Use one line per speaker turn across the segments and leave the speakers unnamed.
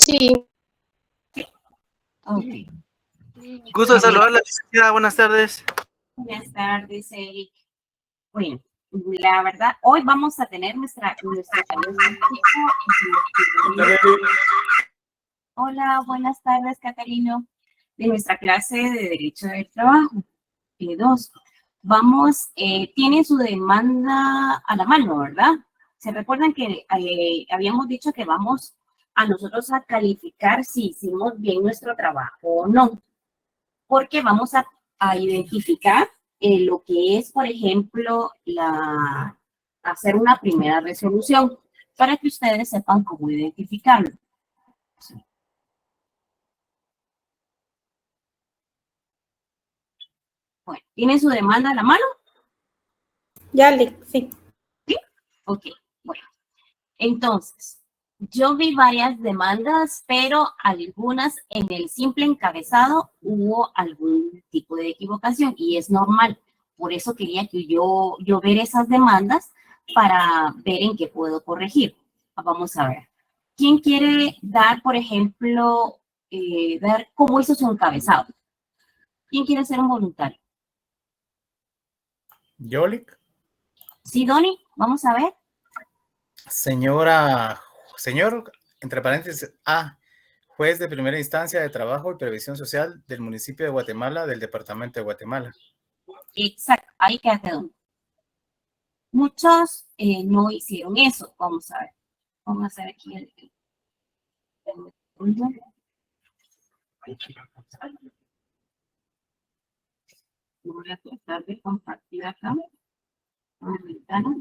Sí.
Ok.
Gusto de saludarla, licenciada. Buenas tardes.
Buenas tardes, Eric. Bueno, la verdad, hoy vamos a tener nuestro taller práctico. Hola, buenas tardes, Catalino. De nuestra clase de Derecho del Trabajo. Dos. Vamos, tienen su demanda a la mano, ¿verdad? Se recuerdan que habíamos dicho que vamos a nosotros a calificar si hicimos bien nuestro trabajo o no, porque vamos a identificar lo que es, por ejemplo, hacer una primera resolución para que ustedes sepan cómo identificarlo. Bueno, ¿tienen su demanda a la mano?
Ya, sí.
¿Sí? Ok, bueno. Entonces, yo vi varias demandas, pero algunas en el simple encabezado hubo algún tipo de equivocación y es normal. Por eso quería que yo ver esas demandas para ver en qué puedo corregir. Vamos a ver. ¿Quién quiere dar, por ejemplo, ver cómo hizo su encabezado? ¿Quién quiere ser un voluntario?
Yolik.
Sí, Donny, vamos a ver.
Señor, entre paréntesis, juez de primera instancia de trabajo y previsión social del municipio de Guatemala, del departamento de Guatemala.
Exacto, ahí quédate, Donny. Muchos no hicieron eso. Vamos a ver. Vamos a hacer aquí voy a tratar de compartir acá una ventana.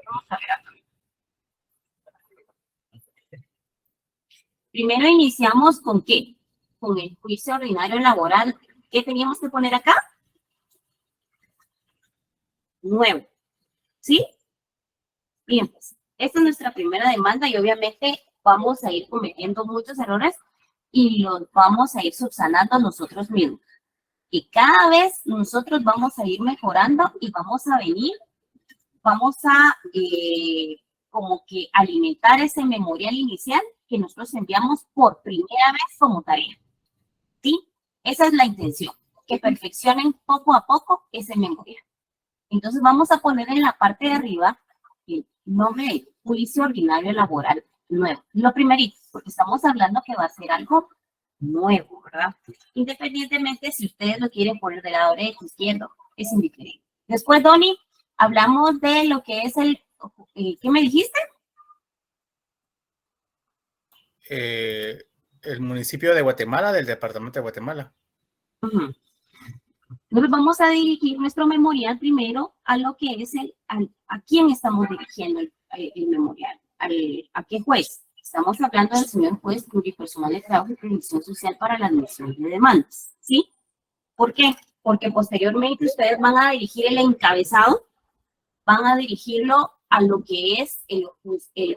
Vamos a ver acá. Primero iniciamos con ¿qué? Con el juicio ordinario laboral. ¿Qué teníamos que poner acá? Nuevo. ¿Sí? Bien, pues, esta es nuestra primera demanda y obviamente vamos a ir cometiendo muchos errores y los vamos a ir subsanando nosotros mismos. Y cada vez nosotros vamos a ir mejorando y vamos a como que alimentar ese memorial inicial que nosotros enviamos por primera vez como tarea. ¿Sí? Esa es la intención, que perfeccionen poco a poco ese memorial. Entonces vamos a poner en la parte de arriba el nombre de juicio ordinario laboral nuevo. Lo primerito, porque estamos hablando que va a ser algo nuevo, ¿verdad? Independientemente si ustedes lo quieren poner del lado derecho, izquierdo, es indiferente. Después, Donny, hablamos de lo que es ¿qué me dijiste?
El municipio de Guatemala, del departamento de Guatemala.
Entonces vamos a dirigir nuestro memorial primero a lo que es a quién estamos dirigiendo el memorial, a qué juez. Estamos hablando del señor juez pluripersonal de trabajo y previsión social para la admisión de demandas, ¿sí? ¿Por qué? Porque posteriormente ustedes van a dirigir el encabezado, van a dirigirlo a lo que es el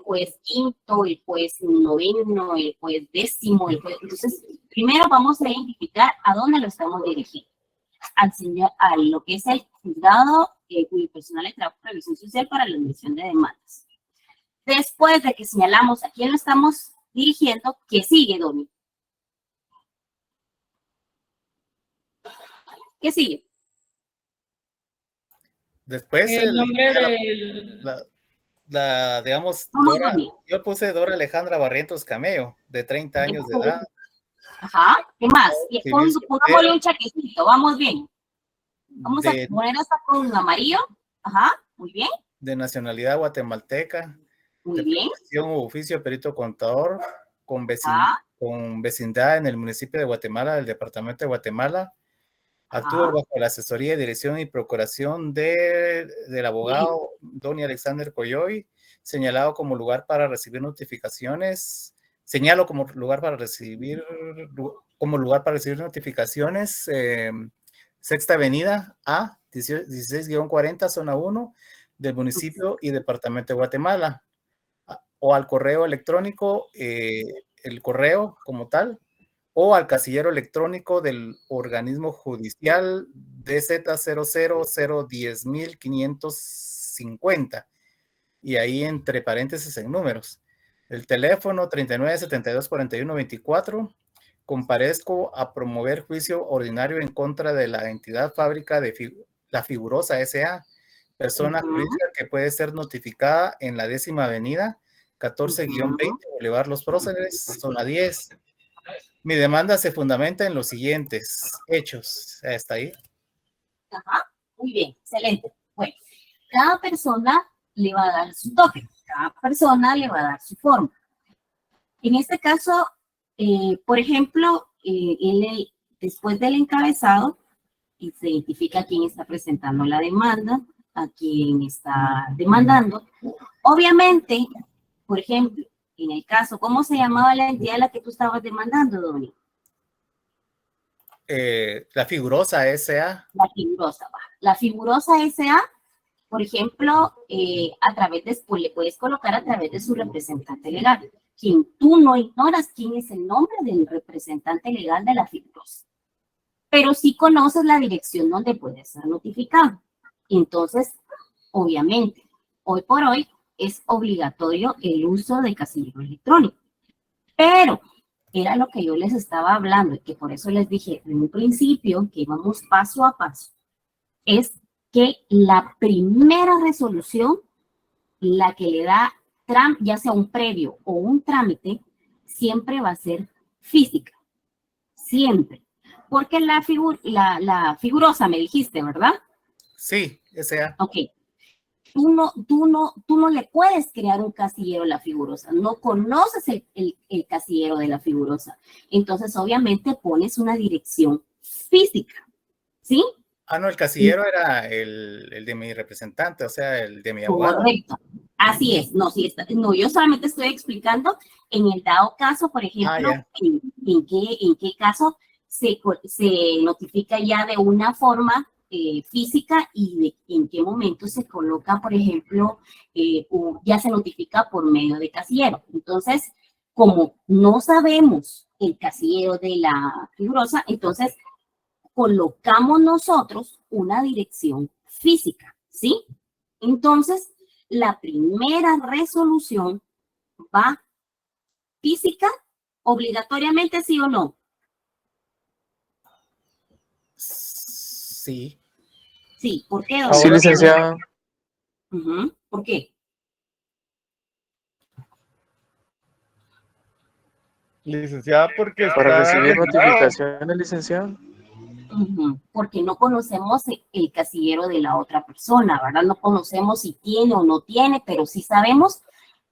juez quinto, el juez noveno, el juez décimo, Entonces, primero vamos a identificar a dónde lo estamos dirigiendo. A lo que es el juzgado pluripersonal de trabajo y previsión social para la admisión de demandas. Después de que señalamos a quién lo estamos dirigiendo, ¿qué sigue, Donny? ¿Qué sigue?
Después,
El nombre
digamos,
Dora,
yo puse Dora Alejandra Barrientos Cameo, de 30 años de edad.
Ajá, ¿qué más? Pongámosle un chaquecito, vamos bien. Vamos a poner hasta con amarillo. Ajá, muy bien.
De nacionalidad guatemalteca.
Muy bien.
Profesión o oficio perito contador, con vecindad en el municipio de Guatemala, del departamento de Guatemala. Actúa bajo la asesoría, dirección y procuración del abogado Donny Alexander Coyoy, señalo como lugar para recibir notificaciones, Sexta Avenida A, 16-40, zona 1, del municipio y departamento de Guatemala, o al correo electrónico, el correo como tal, o al casillero electrónico del organismo judicial DZ00010.550, y ahí entre paréntesis en números. El teléfono 39724124. Comparezco a promover juicio ordinario en contra de la entidad fábrica de La Figurosa S.A., persona jurídica que puede ser notificada en la 10ª avenida, 14-20, Boulevard Los Próceres, zona 10. Mi demanda se fundamenta en los siguientes hechos. ¿Está ahí?
Ajá, muy bien, excelente. Bueno, cada persona le va a dar su toque, cada persona le va a dar su forma. En este caso, por ejemplo, después del encabezado, se identifica a quién está presentando la demanda, a quién está demandando. Obviamente, por ejemplo, en el caso, ¿cómo se llamaba la entidad a la que tú estabas demandando, Donny?
La Figurosa S.A.
La Figurosa. La Figurosa S.A., por ejemplo, a través de, pues, le puedes colocar a través de su representante legal. Quien tú no ignoras quién es el nombre del representante legal de la Figurosa, pero sí conoces la dirección donde puede ser notificado. Entonces, obviamente, hoy por hoy es obligatorio el uso de casillero electrónico. Pero era lo que yo les estaba hablando y que por eso les dije en un principio que íbamos paso a paso. Es que la primera resolución, la que le da, ya sea un previo o un trámite, siempre va a ser física. Siempre. Porque la figurosa me dijiste, ¿verdad?
Sí, S.A.
Ok. Tú no le puedes crear un casillero a la Figurosa. No conoces el casillero de la Figurosa. Entonces, obviamente, pones una dirección física. ¿Sí?
Ah, no, el casillero era el de mi representante, o sea, el de mi abogado.
Correcto. Así es. No, sí está, no, yo solamente estoy explicando en el dado caso, por ejemplo, en qué caso se notifica ya de una forma física y en qué momento se coloca, por ejemplo, ya se notifica por medio de casillero. Entonces, como no sabemos el casillero de la Figurosa, entonces colocamos nosotros una dirección física, ¿sí? Entonces, la primera resolución va física, obligatoriamente, ¿sí o no?
Sí.
Sí, ¿por qué?
Sí, licenciada.
¿Por qué?
Licenciada, porque para recibir notificaciones, licenciada.
Porque no conocemos el casillero de la otra persona, ¿verdad? No conocemos si tiene o no tiene, pero sí sabemos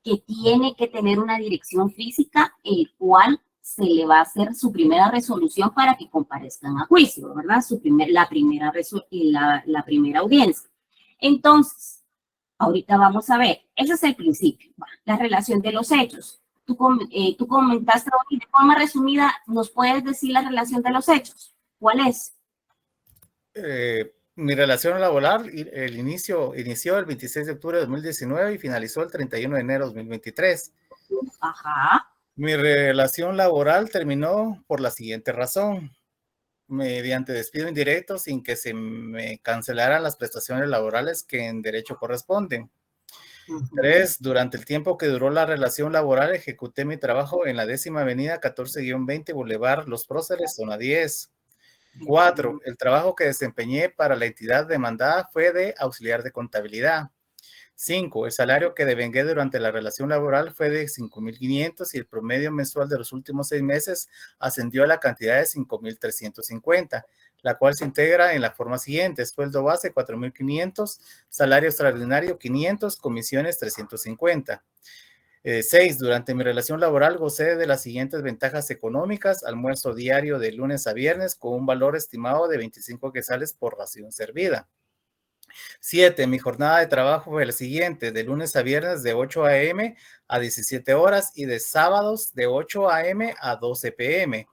que tiene que tener una dirección física, el cual se le va a hacer su primera resolución para que comparezcan a juicio, ¿verdad? La primera audiencia. Entonces, ahorita vamos a ver, ese es el principio, la relación de los hechos. Tú comentaste de forma resumida, ¿nos puedes decir la relación de los hechos? ¿Cuál es?
Mi relación laboral inició el 26 de octubre de 2019 y finalizó el 31 de enero de 2023.
Ajá.
Mi relación laboral terminó por la siguiente razón: mediante despido indirecto sin que se me cancelaran las prestaciones laborales que en derecho corresponden. 3. Durante el tiempo que duró la relación laboral, ejecuté mi trabajo en la 10ª avenida, 14-20, Boulevard Los Próceres, zona 10. 4. El trabajo que desempeñé para la entidad demandada fue de auxiliar de contabilidad. 5. El salario que devengué durante la relación laboral fue de 5,500 y el promedio mensual de los últimos 6 meses ascendió a la cantidad de 5,350, la cual se integra en la forma siguiente: sueldo base 4,500, salario extraordinario 500, comisiones 350. 6. Durante mi relación laboral gocé de las siguientes ventajas económicas: almuerzo diario de lunes a viernes con un valor estimado de 25 quetzales por ración servida. 7. Mi jornada de trabajo fue la siguiente: de lunes a viernes de 8 a.m. a 17 horas y de sábados de 8 a.m. a 12 p.m.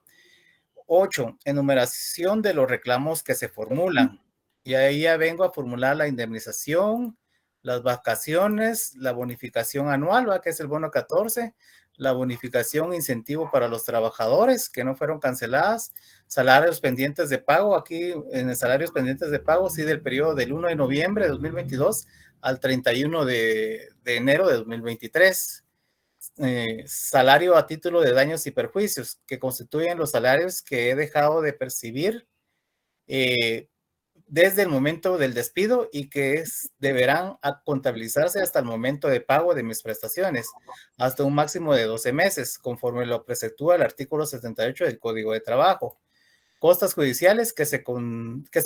8. Enumeración de los reclamos que se formulan. Y ahí ya vengo a formular la indemnización, las vacaciones, la bonificación anual, que es el bono 14, la bonificación incentivo para los trabajadores que no fueron canceladas, salarios pendientes de pago, aquí en salarios pendientes de pago, sí, del periodo del 1 de noviembre de 2022 al 31 de enero de 2023. Salario a título de daños y perjuicios, que constituyen los salarios que he dejado de percibir desde el momento del despido y que deberán contabilizarse hasta el momento de pago de mis prestaciones, hasta un máximo de 12 meses, conforme lo preceptúa el artículo 78 del Código de Trabajo. Costas judiciales, que se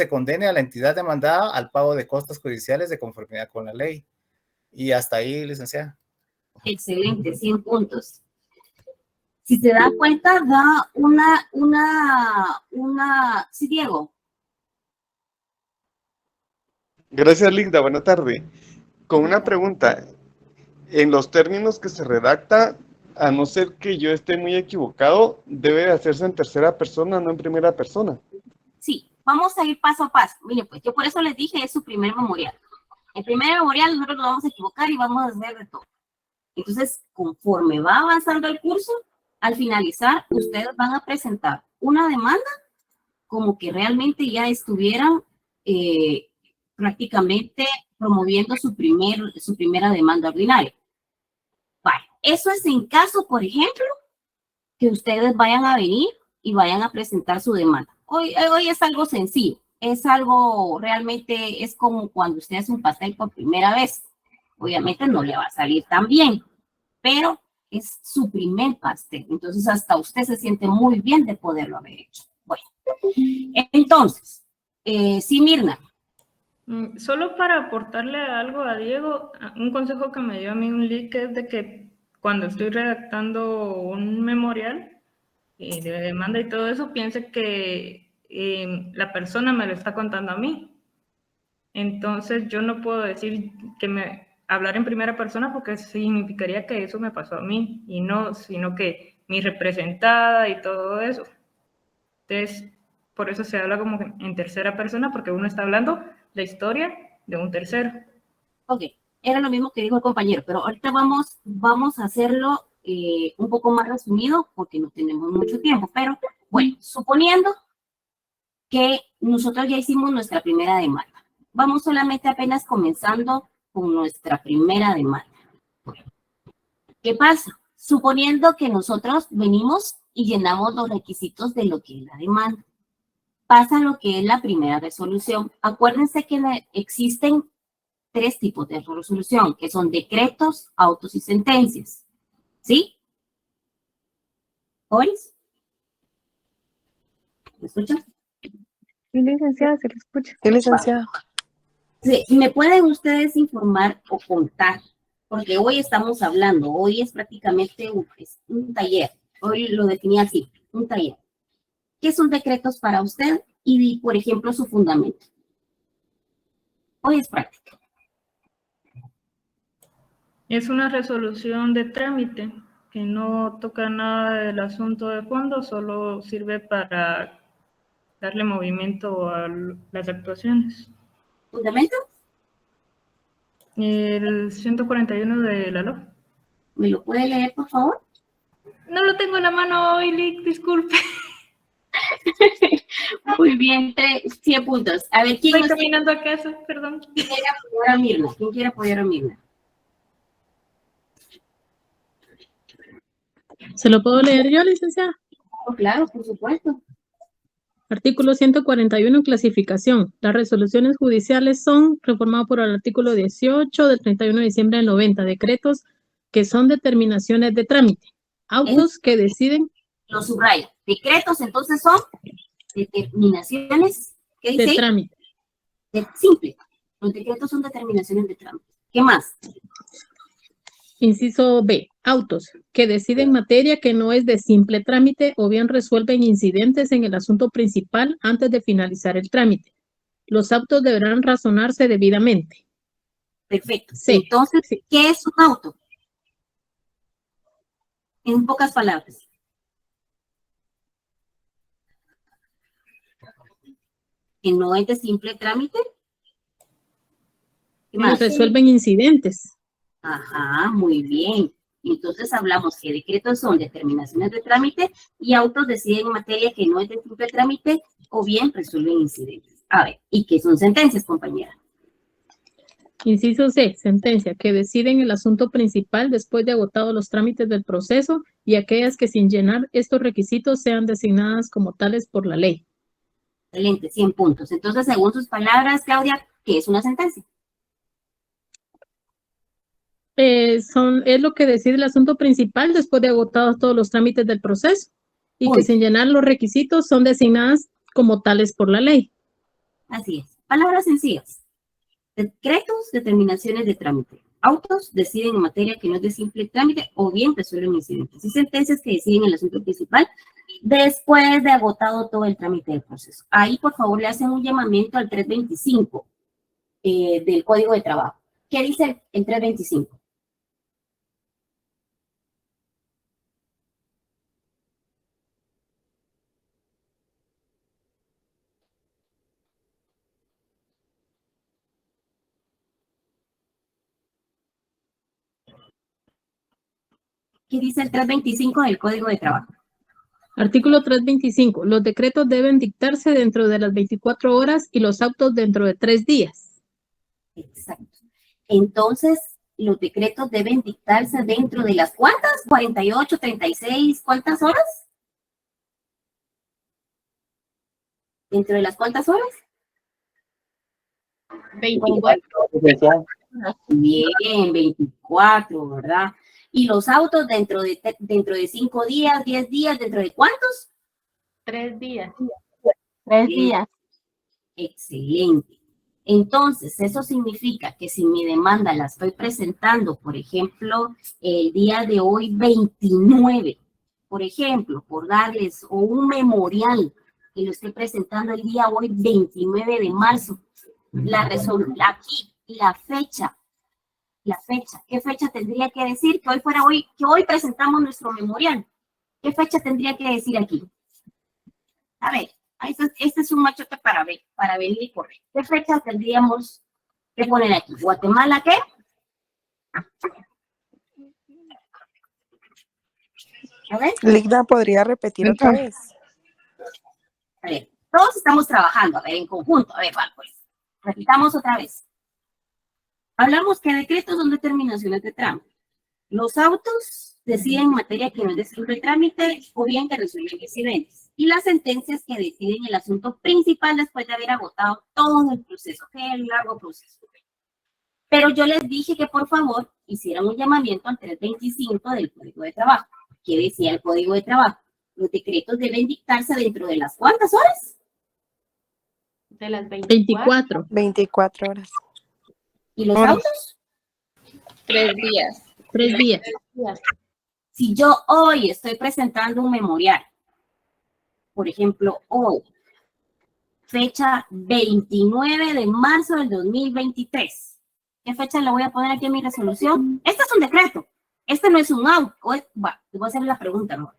condene a la entidad demandada al pago de costas judiciales de conformidad con la ley. Y hasta ahí, licenciada.
Excelente, 100 puntos. Si se da cuenta, da sí, Diego.
Gracias, Linda. Buena tarde. Con una pregunta. En los términos que se redacta, a no ser que yo esté muy equivocado, debe de hacerse en tercera persona, no en primera persona.
Sí, vamos a ir paso a paso. Mire, pues yo por eso les dije, es su primer memorial. El primer memorial nosotros nos vamos a equivocar y vamos a hacer de todo. Entonces, conforme va avanzando el curso, al finalizar, ustedes van a presentar una demanda como que realmente ya estuvieran prácticamente promoviendo su primera demanda ordinaria. Vale, eso es en caso, por ejemplo, que ustedes vayan a venir y vayan a presentar su demanda. Hoy es algo sencillo, es algo realmente, es como cuando usted hace un pastel por primera vez. Obviamente no le va a salir tan bien, pero es su primer pastel. Entonces hasta usted se siente muy bien de poderlo haber hecho. Bueno, entonces, sí, Mirna.
Solo para aportarle algo a Diego, un consejo que me dio a mí un leak es de que cuando estoy redactando un memorial de demanda y todo eso, piense que la persona me lo está contando a mí. Entonces yo no puedo decir hablar en primera persona porque significaría que eso me pasó a mí y no, sino que mi representada y todo eso. Entonces, por eso se habla como en tercera persona, porque uno está hablando la historia de un tercero.
Ok, era lo mismo que dijo el compañero, pero ahorita vamos a hacerlo un poco más resumido porque no tenemos mucho tiempo. Pero bueno, suponiendo que nosotros ya hicimos nuestra primera demanda, vamos solamente apenas comenzando con nuestra primera demanda. ¿Qué pasa? Suponiendo que nosotros venimos y llenamos los requisitos de lo que es la demanda. Pasa lo que es la primera resolución. Acuérdense que existen 3 tipos de resolución, que son decretos, autos y sentencias. ¿Sí? ¿Oís? ¿Me escuchan?
Sí, licenciada, se le escucha.
Sí, licenciada.
Sí, ¿me pueden ustedes informar o contar? Porque hoy estamos hablando, hoy es prácticamente un taller. Hoy lo definí así, un taller. ¿Qué son decretos para usted? Y, por ejemplo, su fundamento. Hoy es práctica.
Es una resolución de trámite que no toca nada del asunto de fondo, solo sirve para darle movimiento a las actuaciones.
¿Fundamento?
El 141 de la LOF.
¿Me lo puede leer, por favor?
No lo tengo en la mano hoy, Lick, disculpe.
Muy bien, 100 puntos. A ver, ¿quién
Estoy caminando a casa, perdón.
quiere apoyar a Mirna? ¿Quién quiere apoyar a Mirna?
¿Se lo puedo leer yo, licenciada?
Oh, claro, por supuesto.
Artículo 141, clasificación. Las resoluciones judiciales son reformadas por el artículo 18 del 31 de diciembre del 90. Decretos que son determinaciones de trámite. Autos que deciden.
Lo subrayo. Decretos, entonces, son determinaciones. ¿Qué dice?
De trámite.
Simple. Los decretos son determinaciones de trámite. ¿Qué más?
Inciso B. Autos que deciden materia que no es de simple trámite o bien resuelven incidentes en el asunto principal antes de finalizar el trámite. Los autos deberán razonarse debidamente.
Perfecto.
Sí.
Entonces,
Sí.
¿qué es un auto? En pocas palabras. Que no es de simple trámite. ¿Qué más?
Resuelven incidentes.
Ajá, muy bien. Entonces hablamos que decretos son determinaciones de trámite y autos deciden en materia que no es de simple trámite o bien resuelven incidentes. A ver, ¿y qué son sentencias, compañera?
Inciso C, sentencia, que deciden el asunto principal después de agotados los trámites del proceso y aquellas que sin llenar estos requisitos sean designadas como tales por la ley.
Excelente, 100 puntos. Entonces, según sus palabras, Claudia, ¿qué es una sentencia?
Es lo que decide el asunto principal después de agotados todos los trámites del proceso y que sin llenar los requisitos son designadas como tales por la ley.
Así es. Palabras sencillas. Decretos, determinaciones de trámite. Autos deciden en materia que no es de simple trámite o bien resuelven incidentes. Y sentencias que deciden el asunto principal después de agotado todo el trámite del proceso. Ahí, por favor, le hacen un llamamiento al 325 del Código de Trabajo. ¿Qué dice el 325? ¿Qué dice el 325 del Código de Trabajo?
Artículo 325. Los decretos deben dictarse dentro de las 24 horas y los autos dentro de 3 días.
Exacto. Entonces, los decretos deben dictarse dentro de las ¿cuántas? 48, 36, ¿cuántas horas? ¿Dentro de las cuántas horas?
24.
Bien, 24, ¿verdad? ¿Y los autos dentro de 5 días, 10 días, dentro de cuántos?
3 días.
3 días. Excelente. Entonces, eso significa que si mi demanda la estoy presentando, por ejemplo, el día de hoy 29, por ejemplo, por darles o un memorial que lo estoy presentando el día hoy 29 de marzo, aquí la fecha, ¿qué fecha tendría que decir? Que hoy presentamos nuestro memorial. ¿Qué fecha tendría que decir aquí? A ver, este es un machote para venir y correr. ¿Qué fecha tendríamos que poner aquí? ¿Guatemala qué? A ver.
Ligda, ¿podría repetir otra vez?
A ver, todos estamos trabajando, a ver, en conjunto. A ver, vale, pues. Repitamos otra vez. Hablamos que decretos son determinaciones de trámite. Los autos deciden en materia que no es de simple trámite o bien que resuelven incidentes. Y las sentencias que deciden el asunto principal después de haber agotado todo el proceso, que es el largo proceso. Pero yo les dije que por favor hicieran un llamamiento al 325 del Código de Trabajo. ¿Qué decía el Código de Trabajo? Los decretos deben dictarse dentro de las ¿cuántas horas?
De las 24.
24 horas.
¿Y los autos?
3 días. 3 días.
Si yo hoy estoy presentando un memorial, por ejemplo, hoy, fecha 29 de marzo del 2023. ¿Qué fecha le voy a poner aquí en mi resolución? Este es un decreto. Este no es un auto. Les voy a hacer la pregunta, ¿no?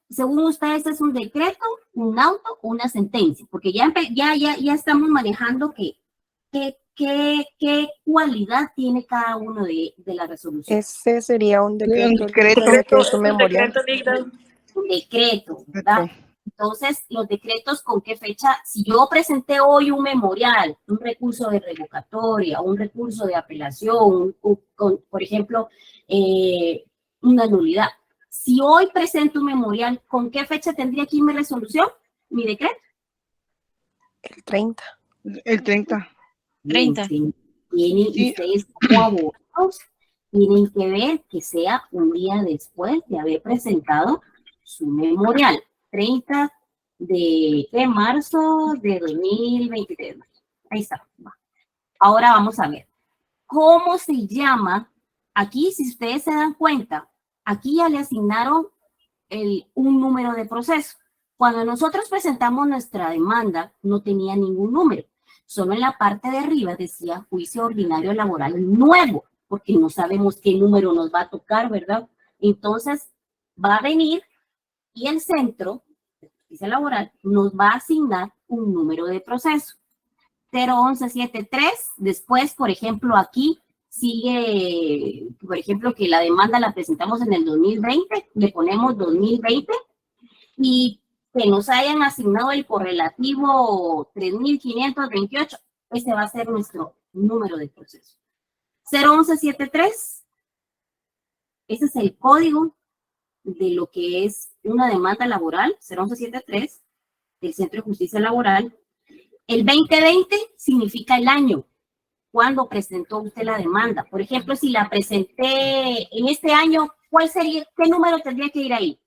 Según ustedes, este es un decreto, un auto o una sentencia, porque ya estamos manejando qué cualidad tiene cada uno de las resoluciones.
Ese sería un decreto.
Un decreto, ¿verdad? Entonces, los decretos, ¿con qué fecha? Si yo presenté hoy un memorial, un recurso de revocatoria, un recurso de apelación, por ejemplo, una nulidad. Si hoy presento un memorial, ¿con qué fecha tendría aquí mi resolución? ¿Mi decreto?
El 30.
El 30.
30. Ustedes como abogados tienen que ver que sea un día después de haber presentado su memorial. 30 de marzo de 2023. Ahí está. Ahora vamos a ver. ¿Cómo se llama? Aquí, si ustedes se dan cuenta, aquí ya le asignaron un número de proceso. Cuando nosotros presentamos nuestra demanda, no tenía ningún número. Solo en la parte de arriba decía juicio ordinario laboral nuevo, porque no sabemos qué número nos va a tocar, ¿verdad? Entonces, va a venir y el centro de justicia laboral nos va a asignar un número de proceso. 01173, después, por ejemplo, aquí, sigue, por ejemplo, que la demanda la presentamos en el 2020, le ponemos 2020 y que nos hayan asignado el correlativo 3528, ese va a ser nuestro número de proceso. 01173, ese es el código de lo que es una demanda laboral, 01173, del Centro de Justicia Laboral. El 2020 significa el año, cuando presentó usted la demanda. Por ejemplo, si la presenté en este año, ¿cuál sería, qué número tendría que ir ahí?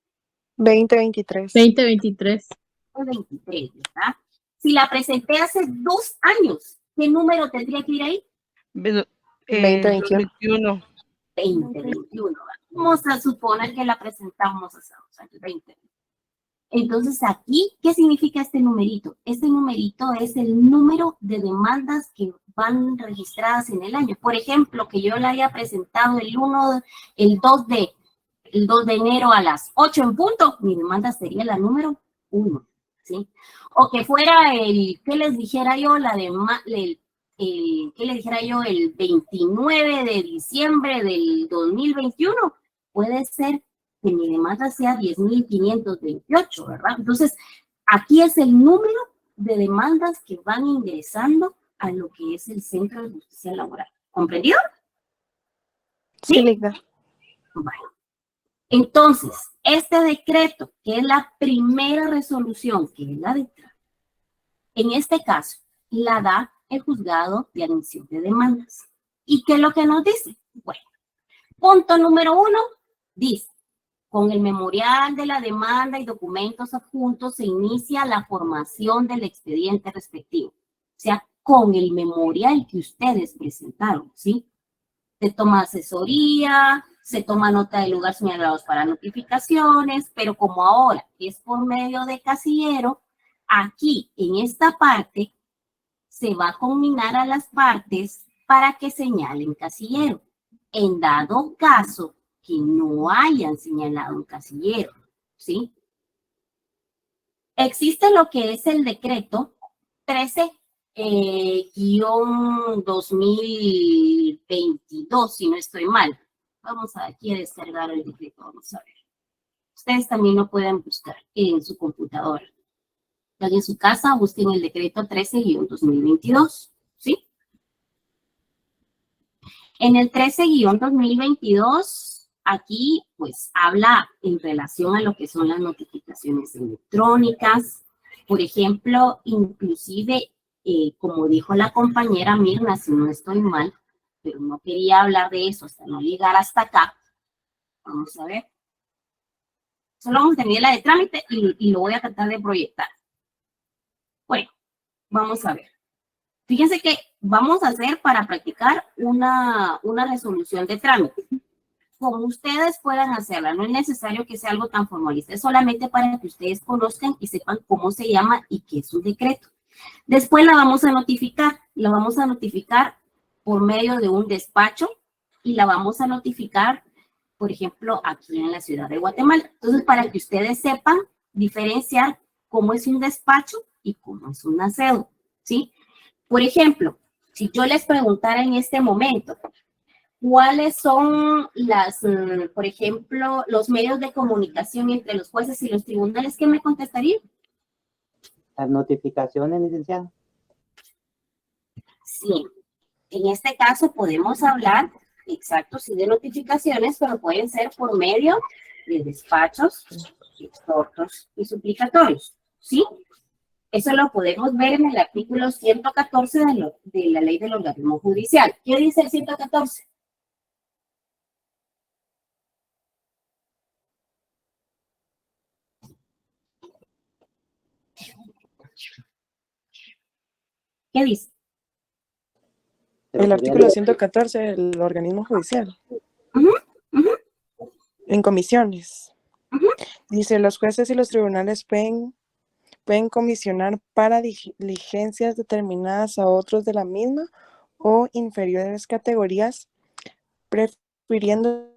2023.
2023.
23, ¿verdad? Si la presenté hace 2 años, ¿qué número tendría que ir ahí?
2021.
2021. Vamos a suponer que la presentamos hace 2 años, 20. Entonces aquí, ¿qué significa este numerito? Este numerito es el número de demandas que van registradas en el año. Por ejemplo, que yo la haya presentado el 2 de enero a las 8 en punto, mi demanda sería la número 1, ¿sí? O que fuera ¿qué les dijera yo? ¿Qué les dijera yo? El 29 de diciembre del 2021, puede ser que mi demanda sea 10,528, ¿verdad? Entonces, aquí es el número de demandas que van ingresando a lo que es el Centro de Justicia Laboral. ¿Comprendido?
Sí, Ligda.
Bueno. Entonces, este decreto, que es la primera resolución, que es la de trámite, en este caso, la da el juzgado de admisión de demandas. ¿Y qué es lo que nos dice? Bueno, punto número 1, dice, con el memorial de la demanda y documentos adjuntos se inicia la formación del expediente respectivo. O sea, con el memorial que ustedes presentaron, ¿sí? Se toma asesoría, se toma nota de lugar señalados para notificaciones, pero como ahora es por medio de casillero, aquí en esta parte se va a combinar a las partes para que señalen casillero. En dado caso que no hayan señalado un casillero, ¿sí? Existe lo que es el decreto 13-2022, si no estoy mal. Vamos aquí a descargar el decreto, vamos a ver. Ustedes también lo pueden buscar en su computadora. Están en su casa, busquen el decreto 13-2022, ¿sí? En el 13-2022, aquí pues habla en relación a lo que son las notificaciones electrónicas. Por ejemplo, inclusive, como dijo la compañera Mirna, si no estoy mal, pero no quería hablar de eso hasta no llegar hasta acá. Vamos a ver. Solo vamos a tener la de trámite y lo voy a tratar de proyectar. Bueno, vamos a ver. Fíjense que vamos a hacer para practicar una resolución de trámite. Como ustedes puedan hacerla, no es necesario que sea algo tan formalista, es solamente para que ustedes conozcan y sepan cómo se llama y qué es un decreto. Después la vamos a notificar por medio de un despacho y la vamos a notificar, por ejemplo, aquí en la ciudad de Guatemala. Entonces, para que ustedes sepan diferenciar cómo es un despacho y cómo es un aceo, ¿sí? Por ejemplo, si yo les preguntara en este momento, ¿cuáles son por ejemplo, los medios de comunicación entre los jueces y los tribunales? ¿Qué me contestarían?
Las notificaciones, licenciada.
Sí, en este caso podemos hablar, exacto, sí, de notificaciones, pero pueden ser por medio de despachos, exhortos y suplicatorios, ¿sí? Eso lo podemos ver en el artículo 114 de la Ley del Organismo Judicial. ¿Qué dice el 114? ¿Qué dice?
El artículo 114 del organismo judicial. En comisiones. Dice, los jueces y los tribunales pueden comisionar para diligencias determinadas a otros de la misma o inferiores categorías, prefiriendo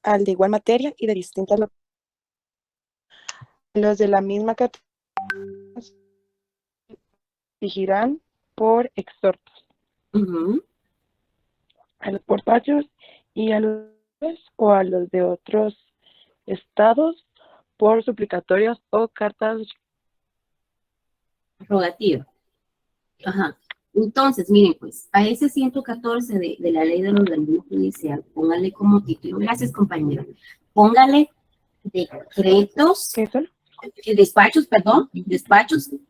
al de igual materia y de distintas los de la misma categoría dirigirán por exhortos. a los despachos y a los o a los de otros estados por suplicatorios o cartas
rogativas. Ajá. Entonces, miren, pues, a ese 114 de la ley de organismo judicial, póngale como título, gracias compañero, póngale decretos, despachos,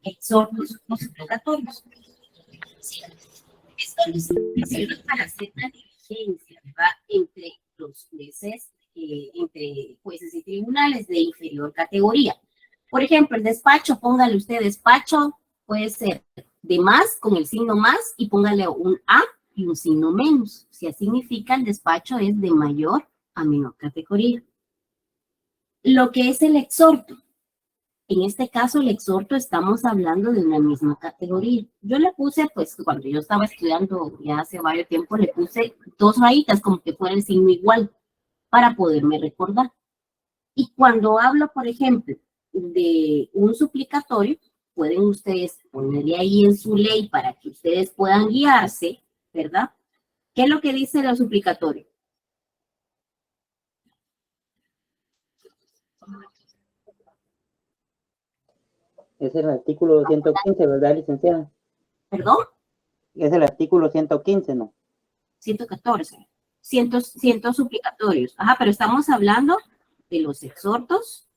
exhortos o suplicatorios. Sí. Establecimientos para hacer la diligencia, ¿verdad? Entre los jueces, entre jueces y tribunales de inferior categoría. Por ejemplo, el despacho, póngale usted despacho, puede ser de más con el signo más y póngale un A y un signo menos. Si así significa el despacho es de mayor a menor categoría. Lo que es el exhorto. En este caso, el exhorto estamos hablando de una misma categoría. Yo le puse, pues, cuando yo estaba estudiando ya hace varios tiempo, le puse 2 rayitas como que fuera el signo igual para poderme recordar. Y cuando hablo, por ejemplo, de un suplicatorio, pueden ustedes ponerle ahí en su ley para que ustedes puedan guiarse, ¿verdad? ¿Qué es lo que dice el suplicatorio?
Es el artículo 115, ¿verdad, licenciada?
¿Perdón?
Es el artículo 115, ¿no?
114. 100 suplicatorios. Ajá, pero estamos hablando de los exhortos,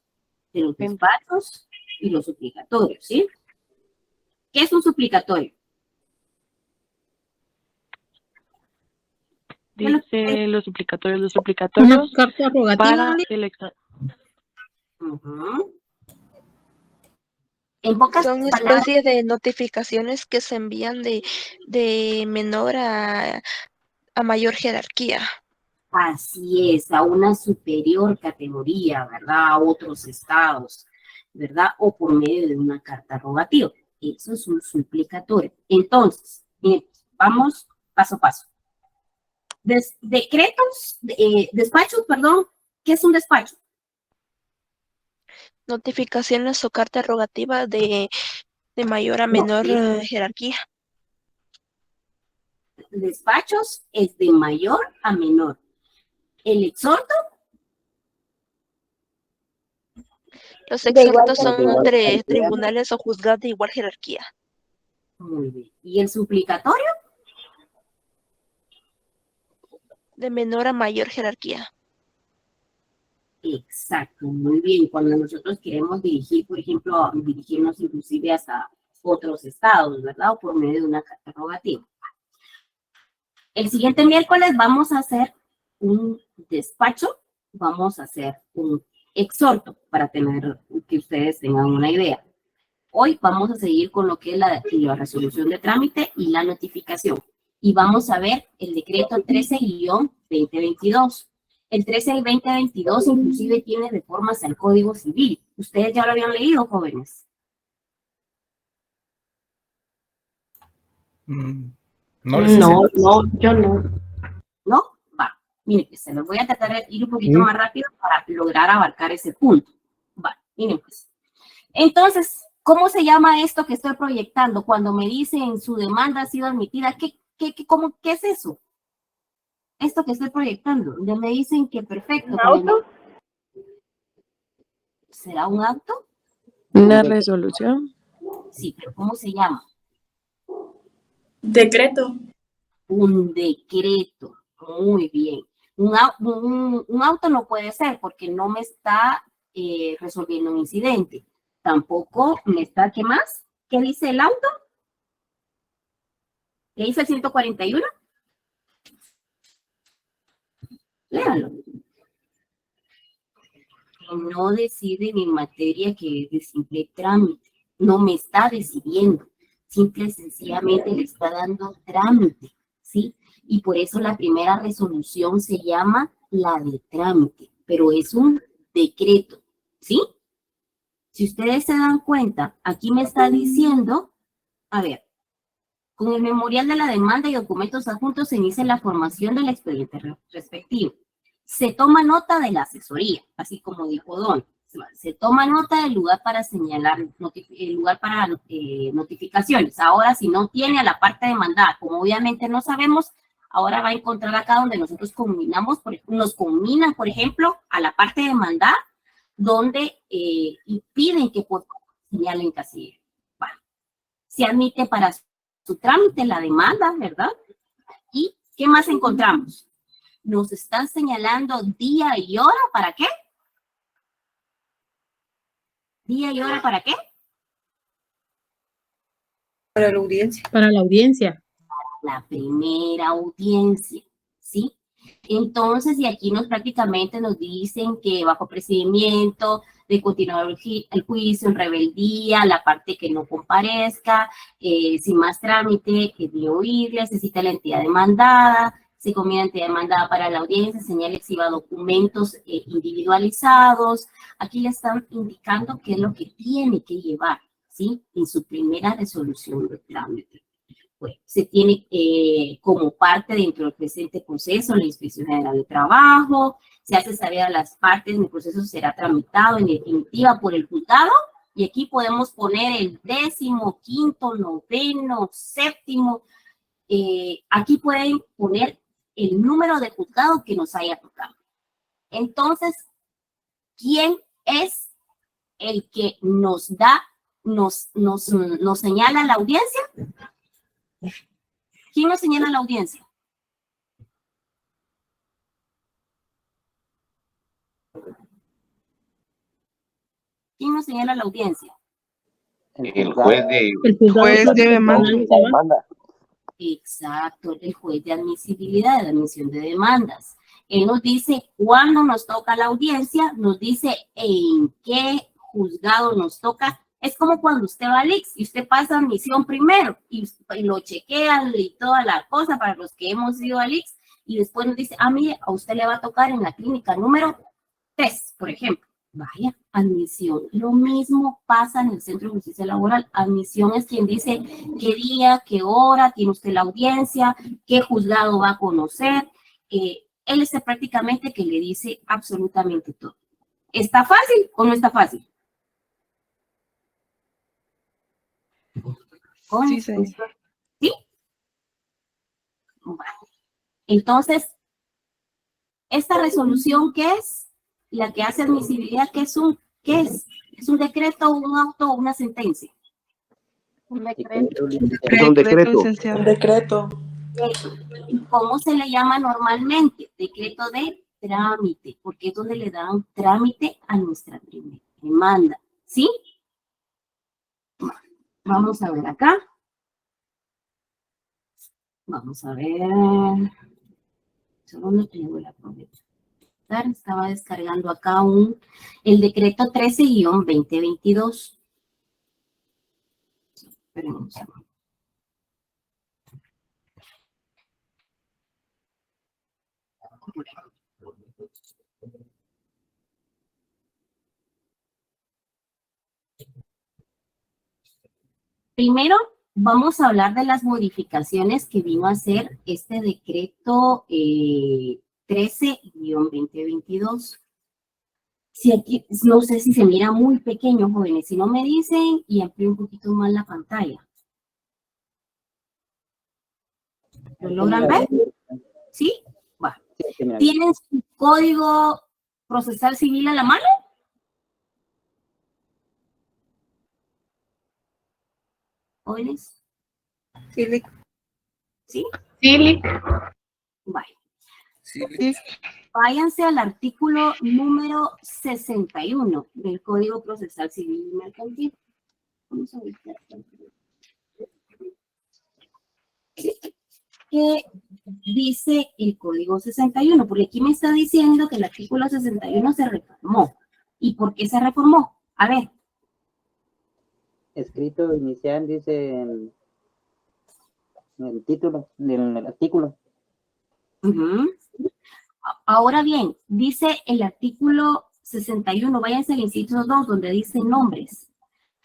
de los despachos y los suplicatorios, ¿sí? ¿Qué es un suplicatorio?
Dice los suplicatorios
Una carta rogativa
para el
En pocas
Son
palabras,
especies de notificaciones que se envían de menor a mayor jerarquía.
así es, a una superior categoría, ¿verdad? A otros estados, ¿verdad? O por medio de una carta rogativa. Eso es un suplicatorio. Entonces, vamos paso a paso. Despachos, perdón. ¿Qué es un despacho?
Notificaciones o cartas rogativas de mayor a menor jerarquía.
Despachos es de mayor a menor. El exhorto.
Los exhortos son entre tribunales o juzgados de igual jerarquía.
Muy bien. ¿Y el suplicatorio?
De menor a mayor jerarquía.
Exacto, muy bien. Cuando nosotros queremos dirigir, por ejemplo, dirigirnos inclusive hasta otros estados, ¿verdad? O por medio de una carta rogativa. El siguiente miércoles vamos a hacer un despacho, vamos a hacer un exhorto para tener que ustedes tengan una idea. Hoy vamos a seguir con lo que es la resolución de trámite y la notificación. Y vamos a ver el decreto 13-2022. El 13 del 2022 inclusive tiene reformas al Código Civil. ¿Ustedes ya lo habían leído, jóvenes?
No,
yo no. ¿No? Va. Miren, pues se los voy a tratar de ir un poquito más rápido para lograr abarcar ese punto. Va, miren pues. Entonces, ¿cómo se llama esto que estoy proyectando? Cuando me dicen su demanda ha sido admitida, ¿qué es eso? Esto que estoy proyectando, ya me dicen que perfecto.
¿Un auto?
¿Será un auto?
¿Una resolución?
Sí, pero ¿cómo se llama?
Decreto.
Un decreto. Muy bien. Un auto no puede ser porque no me está resolviendo un incidente. Tampoco me está, ¿qué más? ¿Qué dice el auto? ¿Qué dice el 141? Léalo. No deciden en materia que es de simple trámite. No me está decidiendo. Simple y sencillamente le está dando trámite, ¿sí? Y por eso la primera resolución se llama la de trámite, pero es un decreto, ¿sí? Si ustedes se dan cuenta, aquí me está diciendo, a ver, con el memorial de la demanda y documentos adjuntos se inicia la formación del expediente respectivo. Se toma nota de la asesoría, así como dijo Don. Se toma nota del lugar para señalar, el lugar para notificaciones. Ahora, si no tiene a la parte demandada, como obviamente no sabemos, ahora va a encontrar acá donde nosotros combinamos, nos combinan, por ejemplo, a la parte de mandar, donde y piden que por favor señalen casillero. Bueno, se admite para su trámite la demanda, ¿verdad? ¿Y qué más encontramos? Nos están señalando día y hora, ¿para qué? ¿Día y hora para qué?
Para la audiencia.
Para la audiencia.
La primera audiencia, ¿sí? Entonces, y aquí prácticamente nos dicen que bajo procedimiento de continuar el juicio en rebeldía, la parte que no comparezca, sin más trámite, que de oírle, se cita la entidad demandada, se combina la entidad demandada para la audiencia, señala exhiba documentos individualizados. Aquí le están indicando qué es lo que tiene que llevar, ¿sí? En su primera resolución de trámite. Pues, se tiene como parte dentro del presente proceso la Inspección General de Trabajo, se hace saber a las partes, el proceso será tramitado en definitiva por el juzgado, y aquí podemos poner el 10º, 5º, 9º, 7º, aquí pueden poner el número de juzgado que nos haya tocado. Entonces, ¿quién es el que nos da, nos señala la audiencia? ¿Quién nos señala la audiencia? ¿Quién nos señala la audiencia?
El juez de...
El juez de
demanda.
Exacto, el juez de admisibilidad, de admisión de demandas. Él nos dice cuándo nos toca la audiencia, nos dice en qué juzgado nos toca. Es como cuando usted va al ICS y usted pasa admisión primero y lo chequean y toda la cosa para los que hemos ido al ICS, y después nos dice, mire, a usted le va a tocar en la clínica número 3, por ejemplo. Vaya, admisión. Lo mismo pasa en el Centro de Justicia Laboral. Admisión es quien dice qué día, qué hora tiene usted la audiencia, qué juzgado va a conocer. Él es prácticamente que le dice absolutamente todo. ¿Está fácil o no está fácil?
Sí, sí.
¿Sí? Bueno. Entonces, esta resolución, ¿qué es? La que hace admisibilidad, ¿qué es? ¿Es un decreto, un auto o una sentencia?
Un decreto.
Es un decreto.
Un decreto.
¿Cómo se le llama normalmente? Decreto de trámite, porque es donde le dan trámite a nuestra primera demanda. ¿Sí? Vamos a ver acá. Vamos a ver. Solo no tengo la probeta. Estaba descargando acá el decreto 13-2022. Esperen un segundo. Primero, vamos a hablar de las modificaciones que vino a hacer este decreto 13-2022. Si aquí, no sé si se mira muy pequeño, jóvenes, si no me dicen, y amplío un poquito más la pantalla. ¿Lo logran ver? ¿Sí? Va. ¿Tienen su código procesal civil a la mano? ¿Jóvenes?
Sí.
¿Sí?
Sí.
Vale. Sí. Váyanse al artículo número 61 del Código Procesal Civil y Mercantil. Vamos a ver qué dice el Código 61, porque aquí me está diciendo que el artículo 61 se reformó. ¿Y por qué se reformó? A ver.
Escrito inicial, dice en el título del artículo.
Ahora bien, dice el artículo 61, váyanse al inciso 2, donde dice nombres.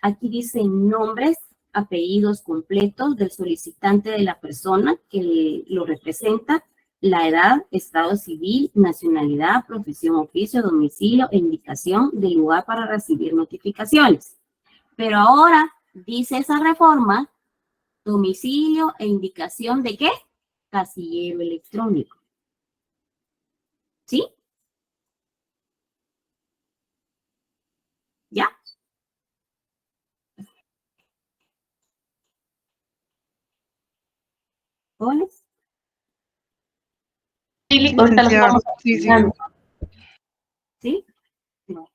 Aquí dice nombres, apellidos completos del solicitante de la persona que lo representa, la edad, estado civil, nacionalidad, profesión, oficio, domicilio e indicación del lugar para recibir notificaciones. Pero ahora dice esa reforma, domicilio e indicación de qué? casillero electrónico. ¿Sí? ¿Ya? ¿Jóvenes?
Sí,
Ahorita los
licenciada.
vamos
Sí, sí.
a ¿sí? No.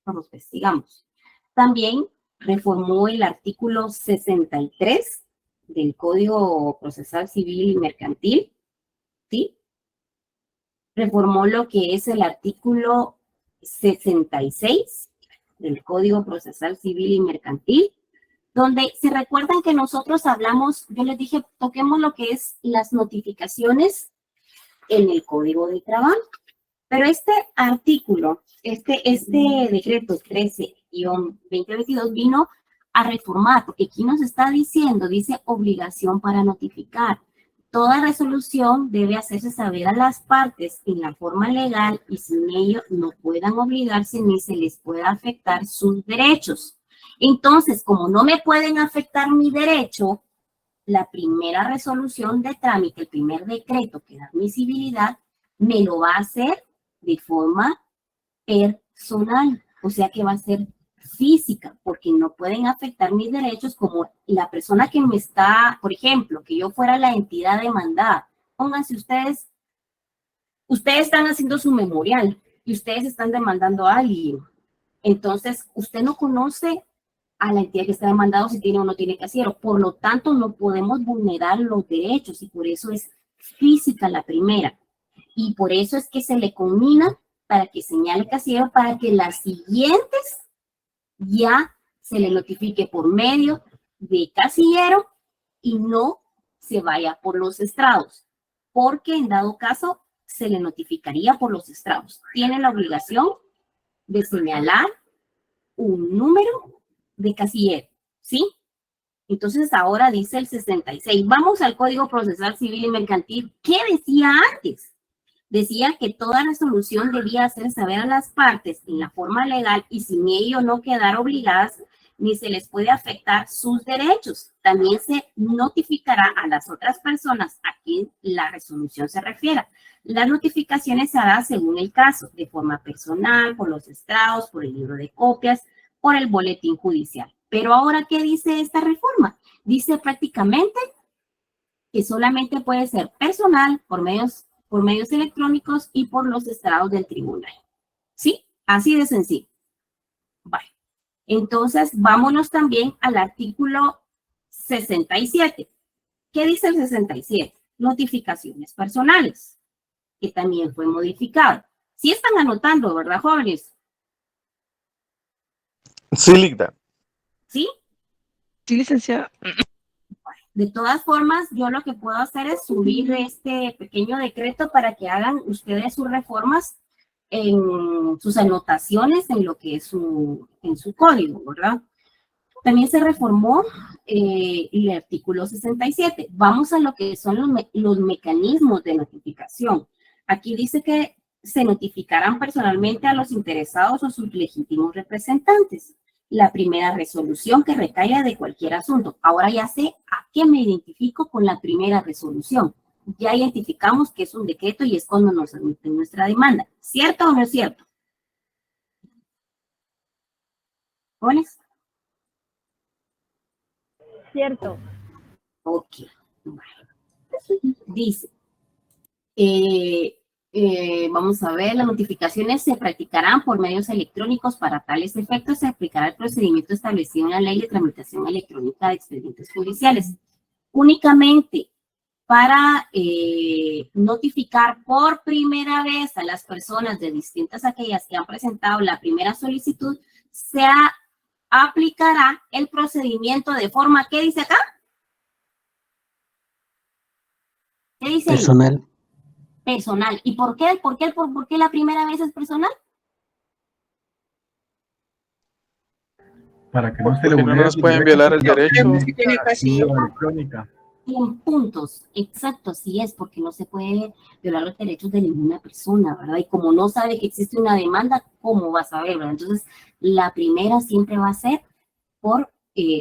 Vamos, pues, sigamos. También reformó el artículo 63 del Código Procesal Civil y Mercantil, ¿sí? Reformó lo que es el artículo 66 del Código Procesal Civil y Mercantil, donde se recuerdan que nosotros hablamos, yo les dije, toquemos lo que es las notificaciones en el Código de Trabajo. Pero este artículo, este decreto 13-2022 vino a reformar, porque aquí nos está diciendo, dice obligación para notificar. Toda resolución debe hacerse saber a las partes en la forma legal y sin ello no puedan obligarse ni se les pueda afectar sus derechos. Entonces, como no me pueden afectar mi derecho, la primera resolución de trámite, el primer decreto que da admisibilidad, me lo va a hacer de forma personal, o sea que va a ser física, porque no pueden afectar mis derechos como la persona que me está, por ejemplo, que yo fuera la entidad demandada. Pónganse ustedes están haciendo su memorial y ustedes están demandando a alguien. Entonces, usted no conoce a la entidad que está demandado si tiene o no tiene casillero. Por lo tanto, no podemos vulnerar los derechos y por eso es física la primera. Y por eso es que se le combina para que señale casillero para que las siguientes ya se le notifique por medio de casillero y no se vaya por los estrados, porque en dado caso se le notificaría por los estrados. Tiene la obligación de señalar un número de casillero, ¿sí? Entonces ahora dice el 66. Vamos al Código Procesal Civil y Mercantil. ¿Qué decía antes? Decía que toda resolución debía hacer saber a las partes en la forma legal y sin ello no quedar obligadas ni se les puede afectar sus derechos. También se notificará a las otras personas a quien la resolución se refiera. Las notificaciones se harán según el caso, de forma personal, por los estrados, por el libro de copias, por el boletín judicial. Pero ahora, ¿qué dice esta reforma? Dice prácticamente que solamente puede ser personal, por medios electrónicos y por los estrados del tribunal. ¿Sí? Así de sencillo. Vale. Entonces, vámonos también al artículo 67. ¿Qué dice el 67? Notificaciones personales, que también fue modificado. Sí están anotando, ¿verdad, jóvenes?
Sí, Ligda.
¿Sí?
Sí, licenciada.
De todas formas, yo lo que puedo hacer es subir este pequeño decreto para que hagan ustedes sus reformas en sus anotaciones en lo que es en su código, ¿verdad? También se reformó el artículo 67. Vamos a lo que son los mecanismos de notificación. Aquí dice que se notificarán personalmente a los interesados o sus legítimos representantes. La primera resolución que recaiga de cualquier asunto. Ahora ya sé a qué me identifico con la primera resolución. Ya identificamos que es un decreto y es cuando nos admiten nuestra demanda. ¿Cierto o no es cierto? ¿Jóvenes?
Cierto.
Ok. Dice, vamos a ver, las notificaciones se practicarán por medios electrónicos. Para tales efectos se aplicará el procedimiento establecido en la Ley de Tramitación Electrónica de Expedientes Judiciales. Únicamente para notificar por primera vez a las personas de distintas aquellas que han presentado la primera solicitud, se aplicará el procedimiento de forma, ¿qué dice acá? ¿Qué dice ahí?
Personal.
Personal. ¿Y por qué? ¿Por qué la primera vez es personal?
Para que no se le
Porque no
vulnere
nos pueden violar el derecho.
electrónica.
En puntos, exacto, así es, porque no se puede violar los derechos de ninguna persona, ¿verdad? Y como no sabe que existe una demanda, ¿cómo va a saber, verdad? Entonces, la primera siempre va a ser por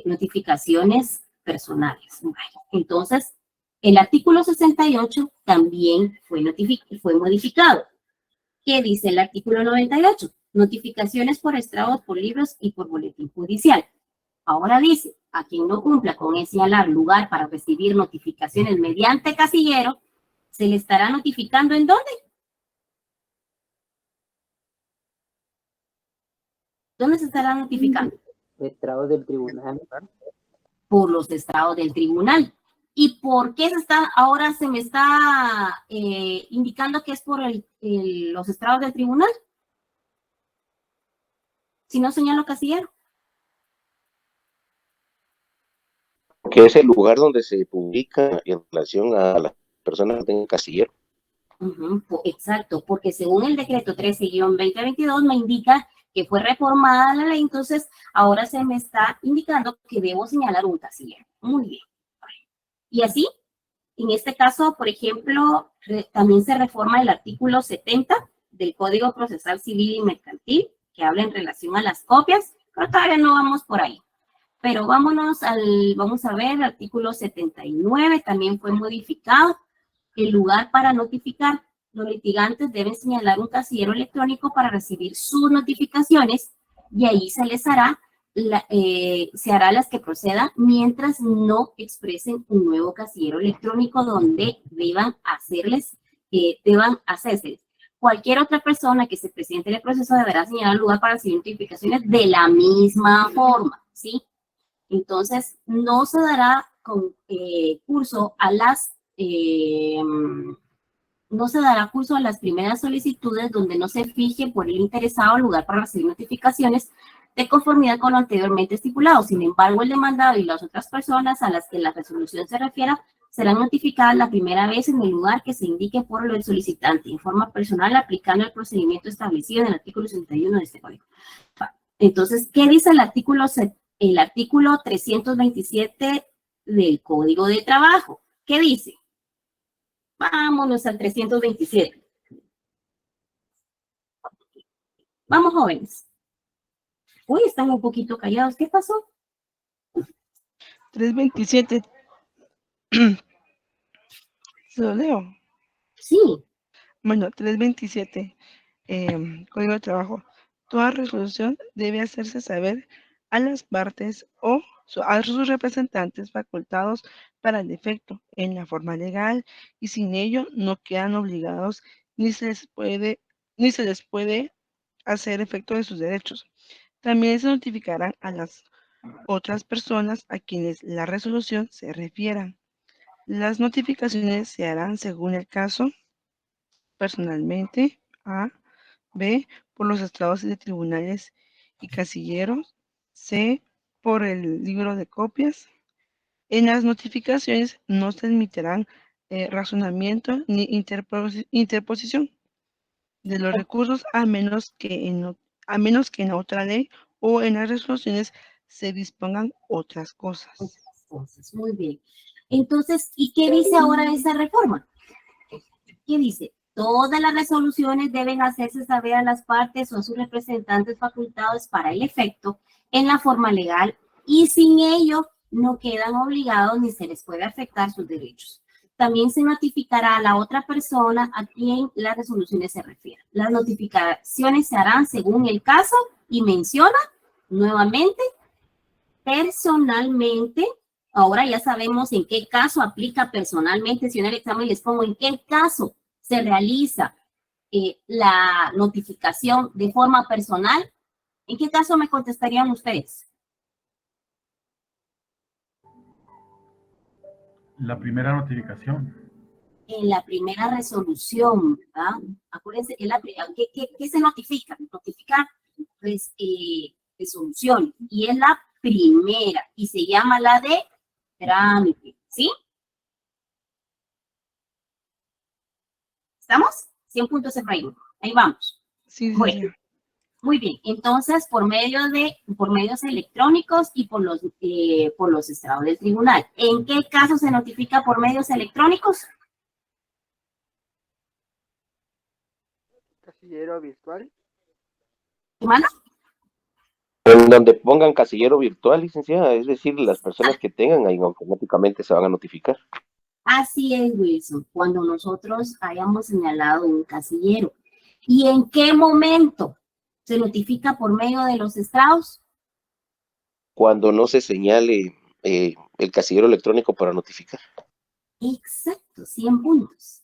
notificaciones personales. Entonces, El artículo 68 también fue modificado. ¿Qué dice el artículo 98? Notificaciones por estrados, por libros y por boletín judicial. Ahora dice, a quien no cumpla con ese señalar lugar para recibir notificaciones mediante casillero, se le estará notificando ¿en dónde? ¿Dónde se estará notificando?
Estrados del tribunal.
Por los estrados del tribunal. ¿Y por qué ahora se me está indicando que es por los estrados del tribunal? Si no señalo casillero.
Que es el lugar donde se publica en relación a las personas que tengan casillero.
Exacto, porque según el decreto 13-2022 me indica que fue reformada la ley, entonces ahora se me está indicando que debo señalar un casillero. Muy bien. Y así, en este caso, por ejemplo, también se reforma el artículo 70 del Código Procesal Civil y Mercantil, que habla en relación a las copias, pero todavía no vamos por ahí. Pero vamos a ver, el artículo 79 también fue modificado. El lugar para notificar. Los litigantes deben señalar un casillero electrónico para recibir sus notificaciones y ahí se les hará, se hará las que procedan mientras no expresen un nuevo casillero electrónico donde deban hacerse. Cualquier otra persona que se presente en el proceso deberá señalar el lugar para recibir notificaciones de la misma forma, ¿sí? Entonces, no se dará curso a las primeras solicitudes donde no se fije por el interesado lugar para recibir notificaciones de conformidad con lo anteriormente estipulado. Sin embargo, el demandado y las otras personas a las que la resolución se refiera serán notificadas la primera vez en el lugar que se indique por el solicitante en forma personal aplicando el procedimiento establecido en el artículo 61 de este código. Entonces, ¿qué dice el artículo 327 del Código de Trabajo? ¿Qué dice? Vámonos al 327. Vamos, jóvenes. Uy, están un poquito callados. ¿Qué pasó?
327. ¿Se lo leo?
Sí.
Bueno, 327. Código de Trabajo. Toda resolución debe hacerse saber a las partes o a sus representantes facultados para el efecto en la forma legal y sin ello no quedan obligados ni se les puede hacer efecto de sus derechos. También se notificarán a las otras personas a quienes la resolución se refiera. Las notificaciones se harán según el caso, personalmente, A, B, por los estrados de tribunales y casilleros, C, por el libro de copias. En las notificaciones no se admitirán razonamiento ni interposición de los recursos a menos que en la otra ley o en las resoluciones se dispongan otras cosas.
Muy bien. Entonces, ¿y qué dice ahora esa reforma? ¿Qué dice? Todas las resoluciones deben hacerse saber a las partes o a sus representantes facultados para el efecto en la forma legal y sin ello no quedan obligados ni se les puede afectar sus derechos. También se notificará a la otra persona a quien las resoluciones se refieren. Las notificaciones se harán según el caso y menciona nuevamente personalmente. Ahora ya sabemos en qué caso aplica personalmente. Si en el examen les pongo en qué caso se realiza la notificación de forma personal, ¿en qué caso me contestarían ustedes?
La primera notificación.
En la primera resolución, ¿verdad? Acuérdense que ¿qué se notifica? Notificar resolución y es la primera y se llama la de trámite, ¿sí? ¿Estamos? 100 puntos en frame. Ahí vamos.
Sí, sí,
bueno,
sí.
Muy bien. Entonces, por medios electrónicos y por los estrados del tribunal. ¿En qué caso se notifica por medios electrónicos?
Casillero virtual.
¿Qué manda?
En donde pongan casillero virtual, licenciada, es decir, las personas que tengan ahí automáticamente se van a notificar.
Así es, Wilson, cuando nosotros hayamos señalado un casillero. ¿Y en qué momento se notifica por medio de los estrados?
Cuando no se señale el casillero electrónico para notificar.
Exacto, 100 puntos.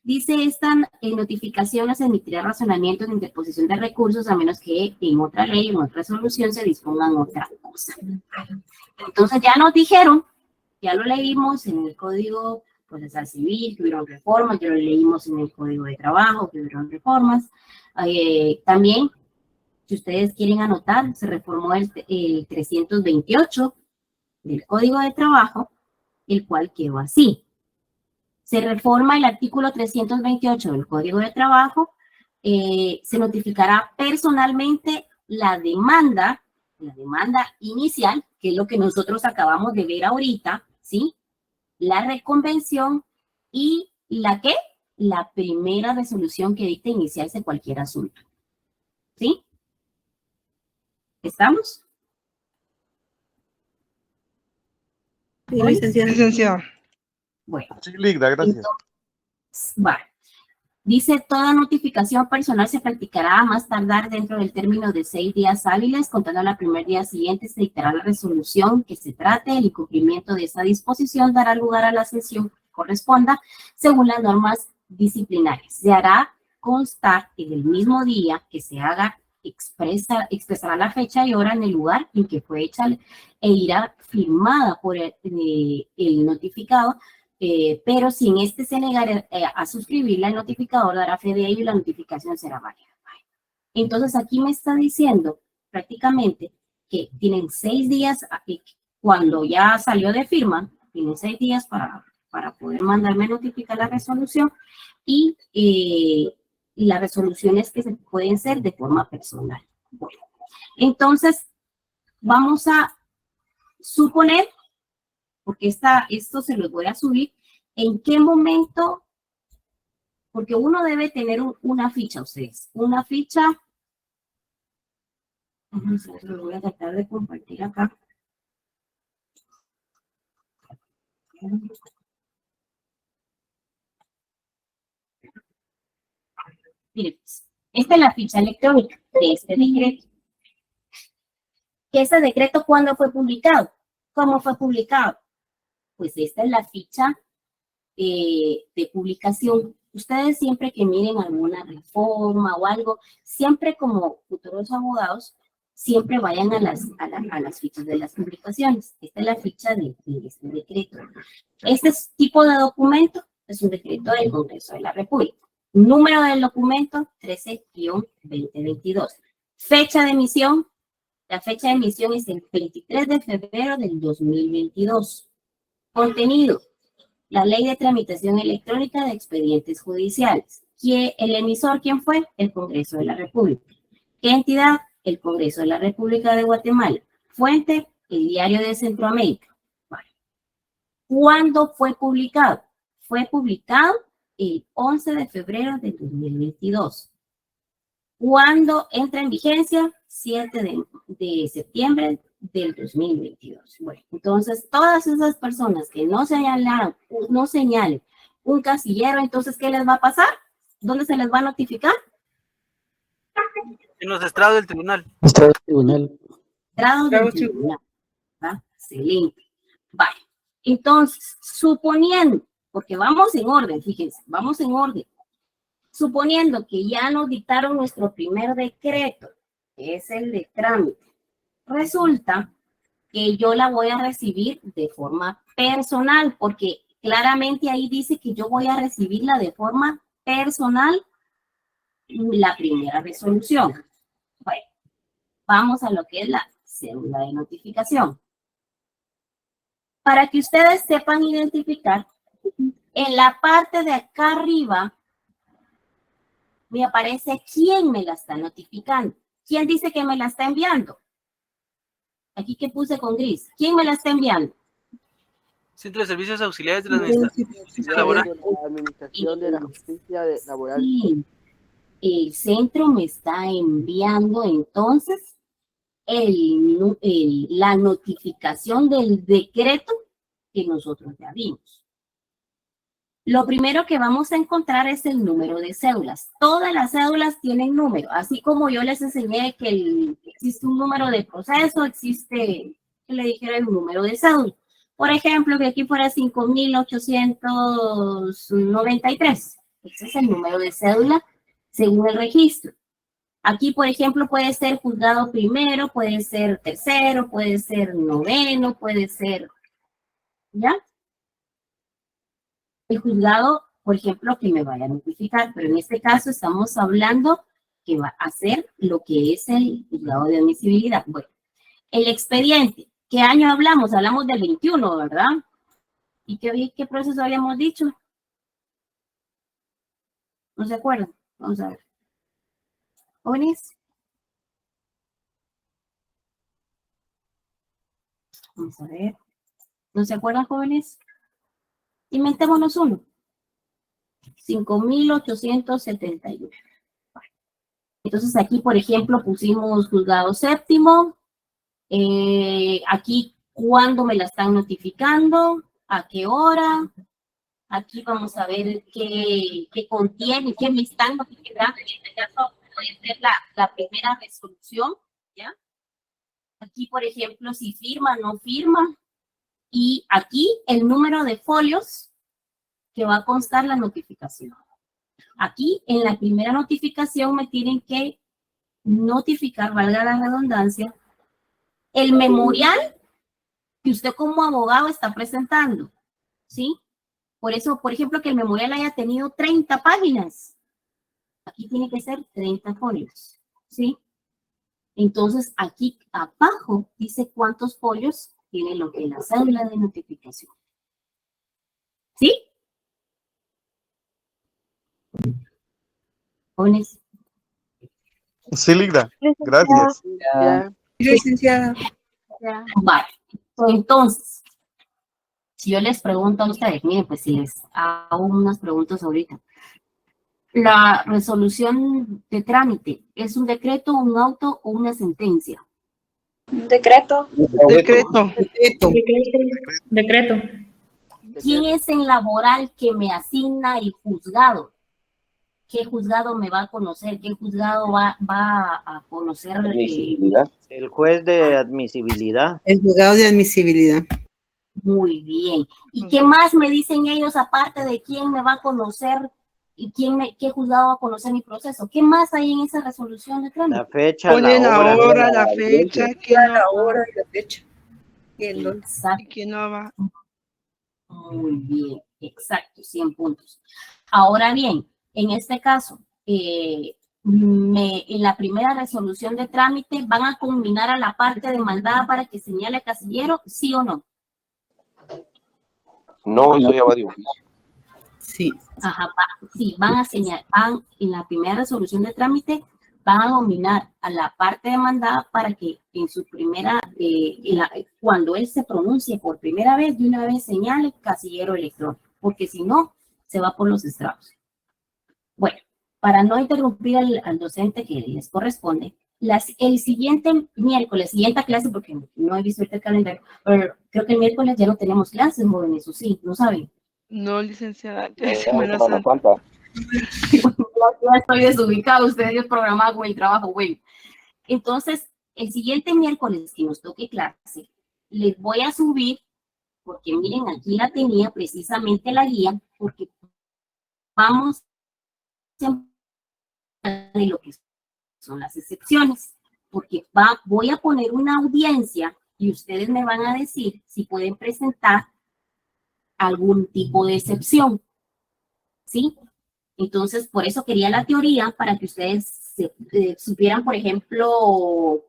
Dice, esta notificación no se emitirá razonamiento de interposición de recursos a menos que en otra ley o en otra resolución se dispongan otra cosa. Entonces ya nos dijeron, ya lo leímos en el Código Procesal Civil, que hubieron reformas, ya lo leímos en el Código de Trabajo, que hubieron reformas. También, si ustedes quieren anotar, se reformó el 328 del Código de Trabajo, el cual quedó así. Se reforma el artículo 328 del Código de Trabajo, se notificará personalmente la demanda inicial, que es lo que nosotros acabamos de ver ahorita, ¿sí? La reconvención y la primera resolución que dicte iniciarse cualquier asunto. ¿Sí? ¿Estamos?
Sí, licenciada.
Bueno.
Sí, Ligda, gracias.
Entonces, vale. Dice, toda notificación personal se practicará a más tardar dentro del término de 6 días hábiles, contando al primer día siguiente se dictará la resolución que se trate. El incumplimiento de esa disposición dará lugar a la sanción que corresponda según las normas disciplinarias. Se hará constar en el mismo día que se haga expresará la fecha y hora en el lugar en que fue hecha e irá firmada por el notificado. Pero si en este se negara a suscribirla, el notificador dará fe de ello y la notificación será válida. Entonces aquí me está diciendo prácticamente que tienen 6 días, cuando ya salió de firma, tienen 6 días para poder mandarme notificar la resolución y las resoluciones que se pueden ser de forma personal. Bueno, entonces vamos a suponer, porque esto se los voy a subir, en qué momento, porque uno debe tener una ficha, ustedes, una ficha, lo voy a tratar de compartir acá. Miren, esta es la ficha electrónica de este decreto. ¿Ese decreto cuándo fue publicado? ¿Cómo fue publicado? Pues esta es la ficha de publicación. Ustedes siempre que miren alguna reforma o algo, siempre como futuros abogados, siempre vayan a las fichas de las publicaciones. Esta es la ficha de este decreto. Este tipo de documento es un decreto del Congreso de la República. Número del documento 13-2022. Fecha de emisión. La fecha de emisión es el 23 de febrero del 2022. Contenido. La Ley de Tramitación Electrónica de Expedientes Judiciales. ¿El emisor quién fue? El Congreso de la República. ¿Qué entidad? El Congreso de la República de Guatemala. Fuente, el Diario de Centroamérica. Vale. ¿Cuándo fue publicado? Fue publicado el 11 de febrero de 2022. ¿Cuándo entra en vigencia? 7 de septiembre del 2022. Bueno, entonces todas esas personas que no señalen un casillero, entonces, ¿qué les va a pasar? ¿Dónde se les va a notificar?
En los estrados del tribunal.
Estrados del tribunal.
Estrados del tribunal. ¿Va? Excelente. Vale. Entonces, suponiendo, porque vamos en orden, fíjense, vamos en orden. Suponiendo que ya nos dictaron nuestro primer decreto, que es el de trámite, resulta que yo la voy a recibir de forma personal, porque claramente ahí dice que yo voy a recibirla de forma personal, la primera resolución. Bueno, vamos a lo que es la cédula de notificación. Para que ustedes sepan identificar, en la parte de acá arriba me aparece quién me la está notificando. ¿Quién dice que me la está enviando? Aquí que puse con gris. ¿Quién me la está enviando?
Centro de Servicios Auxiliares de la Administración Laboral.
La Administración de la Justicia Laboral.
Sí. El centro me está enviando entonces la notificación del decreto que nosotros ya vimos. Lo primero que vamos a encontrar es el número de cédulas. Todas las cédulas tienen número, así como yo les enseñé que existe un número de proceso, existe, que le dijera el número de cédula. Por ejemplo, que aquí fuera 5.893. Ese es el número de cédula según el registro. Aquí, por ejemplo, puede ser juzgado primero, puede ser tercero, puede ser noveno, puede ser, ¿ya? El juzgado, por ejemplo, que me vaya a notificar, pero en este caso estamos hablando que va a hacer lo que es el juzgado de admisibilidad. Bueno, el expediente. ¿Qué año hablamos? Hablamos del 21, ¿verdad? ¿Y qué proceso habíamos dicho? ¿No se acuerdan? Vamos a ver. ¿Jóvenes? Vamos a ver. ¿No se acuerdan, jóvenes? Inventémonos uno. 5.871. Entonces aquí, por ejemplo, pusimos juzgado séptimo. Aquí, ¿cuándo me la están notificando? ¿A qué hora? Aquí vamos a ver qué contiene, qué me están notificando. En este caso puede ser la primera resolución, ¿ya? Aquí, por ejemplo, si firma, no firma. Y aquí el número de folios que va a constar la notificación. Aquí, en la primera notificación, me tienen que notificar, valga la redundancia, el memorial que usted como abogado está presentando, ¿sí? Por eso, por ejemplo, que el memorial haya tenido 30 páginas. Aquí tiene que ser 30 folios, ¿sí? Entonces, aquí abajo dice cuántos folios tiene lo que es la cédula de notificación. ¿Sí? Jóvenes.
Sí, Ligda. Gracias.
Licenciada.
Vale. Entonces, si yo les pregunto a ustedes, miren, pues si les hago unas preguntas ahorita. La resolución de trámite, ¿es un decreto, un auto o una sentencia?
Decreto.
Decreto.
Decreto.
¿Quién es el laboral que me asigna el juzgado? ¿Qué juzgado me va a conocer? ¿Qué juzgado va a conocer?
Admisibilidad.
El juez de admisibilidad.
El juzgado de admisibilidad.
Muy bien. ¿Y qué más me dicen ellos aparte de quién me va a conocer y qué juzgado va a conocer mi proceso? ¿Qué más hay en esa resolución de trámite?
La fecha,
Pone
la
la
hora.
hora, la fecha, quién no
La
va.
hora y la fecha. Y el dónde.
Y quién no va.
Muy bien, exacto, 100 puntos. Ahora bien, en este caso, en la primera resolución de trámite, ¿van a combinar a la parte demandada para que señale casillero, sí o no?
No, eso ya va de oficio.
Sí.
Ajá, sí, van a señalar, en la primera resolución de trámite, van a combinar a la parte demandada para que en su primera, cuando él se pronuncie por primera vez, de una vez señale casillero electrónico, porque si no, se va por los estragos. Bueno, para no interrumpir al docente que les corresponde, el siguiente miércoles, siguiente clase, porque no he visto el calendario, pero creo que el miércoles ya no tenemos clases, jóvenes, eso sí, ¿no saben?
No, licenciada,
Ya
que
es
Semana
Semana
Santa.
Santa.
Ya estoy desubicado, ustedes programado con el trabajo, bueno. Entonces, el siguiente miércoles que nos toque clase, les voy a subir, porque miren, aquí la tenía precisamente la guía, porque vamos de lo que son las excepciones, porque voy a poner una audiencia y ustedes me van a decir si pueden presentar algún tipo de excepción, ¿sí? Entonces, por eso quería la teoría, para que ustedes supieran, por ejemplo,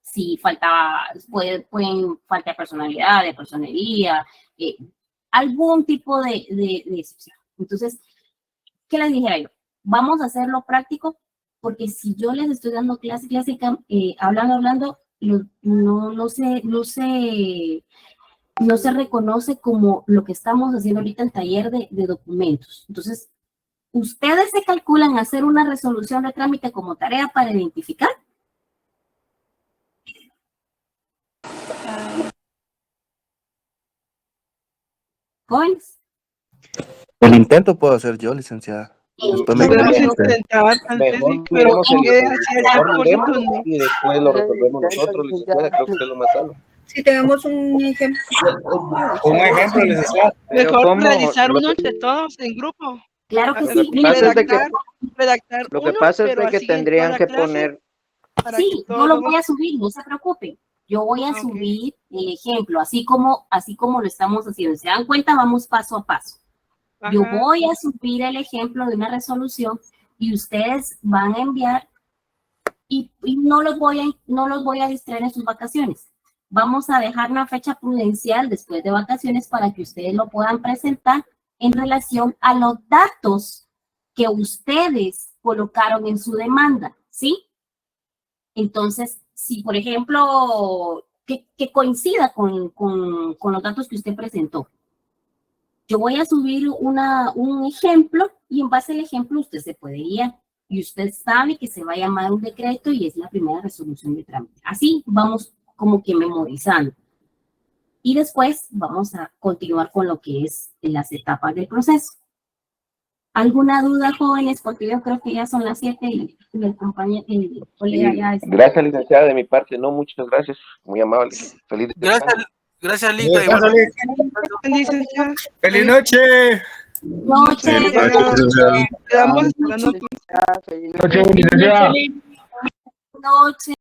si pueden falta de personalidad, de personería, algún tipo de excepción. Entonces, ¿qué les dijera yo? Vamos a hacerlo práctico, porque si yo les estoy dando clase clásica, hablando, no se reconoce como lo que estamos haciendo ahorita en taller de documentos. Entonces, ¿ustedes se calculan hacer una resolución de trámite como tarea para identificar? ¿Jóvenes?
El intento puedo hacer yo, licenciada. Después me
Podemos
comenta usted.
intentar, tal vez,
Mejor
pero
miremos
hay que hacer el
mejor miremos
propósito, ¿no?
y después lo resolvemos nosotros, licenciada. Creo que es lo más sano.
Si tenemos un ejemplo.
Un ejemplo, licenciada.
Mejor realizar uno entre todos en grupo.
Claro que
Pero
sí.
redactar
Lo que
uno,
pasa es
pero
de que
así en
tendrían
toda
que
clase,
poner,
para
Sí,
que
yo
todos
lo
vamos-
voy a subir, no se preocupen. Yo voy a subir el ejemplo, así como lo estamos haciendo. ¿Se dan cuenta? Vamos paso a paso. Yo
Ajá.
voy a subir el ejemplo de una resolución y ustedes van a enviar y no los voy a distraer en sus vacaciones. Vamos a dejar una fecha prudencial después de vacaciones para que ustedes lo puedan presentar en relación a los datos que ustedes colocaron en su demanda, ¿sí? Entonces, si por ejemplo, que coincida con los datos que usted presentó, yo voy a subir un ejemplo y en base al ejemplo usted se puede guiar. Y usted sabe que se va a llamar un decreto y es la primera resolución de trámite. Así vamos como que memorizando. Y después vamos a continuar con lo que es las etapas del proceso. ¿Alguna duda, jóvenes? Porque yo creo que ya son las 7 y el compañero, el colega ya está.
Gracias, licenciada, de mi parte. No, muchas gracias. Muy amable. Feliz descanso.
Gracias, Lita.
Licenciada.
¡Feliz noche!
Noche.
Quedamos esperando.
Noche.